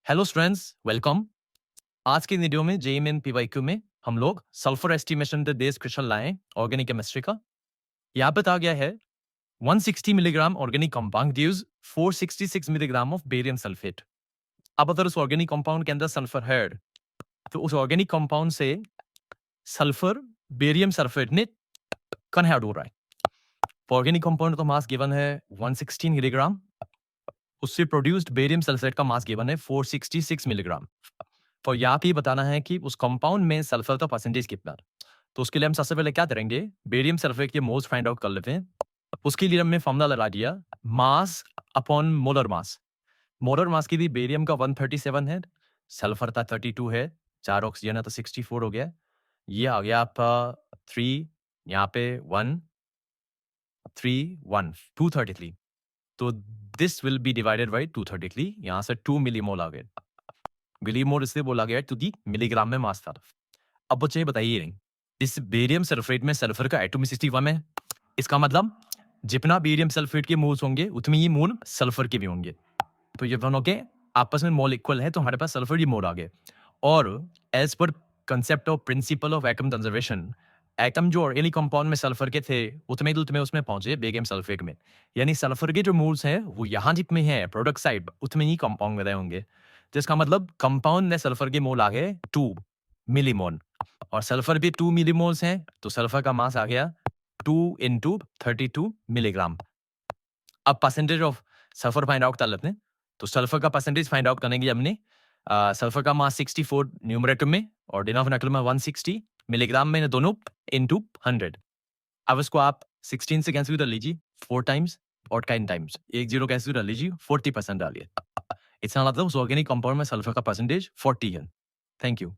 Hello students, welcome. आज की video में जेईएमएन पीवाईक्यू में हम लोग sulphur estimation the base question लाए ऑर्गेनिक केमिस्ट्री का। यहाँ पे आ गया है 160 milligram organic compound gives 466 milligram of barium sulphate. अब अगर उस ऑर्गेनिक कंपाउंड के अंदर सल्फर है तो उस ऑर्गेनिक कंपाउंड से सल्फर बेरियम सल्फेट ने कन्वर्ट हो रहा है। ऑर्गेनिक कंपाउंड का मास गिवन है 116 मिलीग्राम, उससे प्रोड्यूस्ड बेरियम सल्फेट का मास गिवन है 466 मिलीग्राम। तो यहाँ पे बताना है कि उस कंपाउंड में सल्फर का परसेंटेज कितना है। तो उसके लिए हम सबसे पहले क्या करेंगे, बेरियम सल्फेट के मोल्स फाइंड आउट कर लेते हैं। उसके लिए हमने फॉर्मूला लगा दिया, mass upon molar mass. Molar mass की भी बेरियम का 137 है, सल्फर का 32 है, 4 ऑक्सीजन है तो 64 हो गया। ये आ गया आपका 3, यहाँ पे 1 3 1 233। तो this will be divided by 233, यहाँ से 2 मिलीमोल आ गए। मिलीमोल इसलिए बोला गया टू दी मिलीग्राम में मास था। अब बच्चे बताइए, इस बेरियम सल्फेट में सल्फर का एटॉमिसिटी 1 है। इसका मतलब जितना बेरियम सल्फेट के मोल्स होंगे उतने ही मोल सल्फर के भी होंगे। तो ये दोनों के आपस में मोल इक्वल है तो हमारे पास सल्फर ही मोल आ गए। और as per concept of principle of atom conservation, atom जो ऑर्गेनिक कंपाउंड में सल्फर के थे उतने ही उतने उसमें पहुंचे बेरियम सल्फेट में। यानी सल्फर के जो मोल्स हैं वो यहाँ जितने हैं प्रोडक्ट साइड उतने ही कंपाउंड में रहे होंगे। जिसका मतलब कंपाउंड में सल्फर के मोल आ गए 2 मिलीमोल और सल्फर भी 2 मिलीमोल्स हैं तो सल्फर का मास आ गया 2 इंटू 32 मिलीग्राम। अब percentage of sulphur find out कर लेते हैं। तो सल्फर का परसेंटेज फाइंड आउट करने के लिए हमने सल्फर का मास 64 न्यूमरेटर में और डिनोमिनेटर में 160 मिलीग्राम में दोनों इंटू 100। अब इसको आप 16 से कैंसिल कर लीजिए 4 टाइम्स और 10 टाइम्स, एक जीरो कैंसिल कर लीजिए 40% डालिए। इसका मतलब उस ऑर्गेनिक कंपाउंड में सल्फर का परसेंटेज 40 है। Thank you.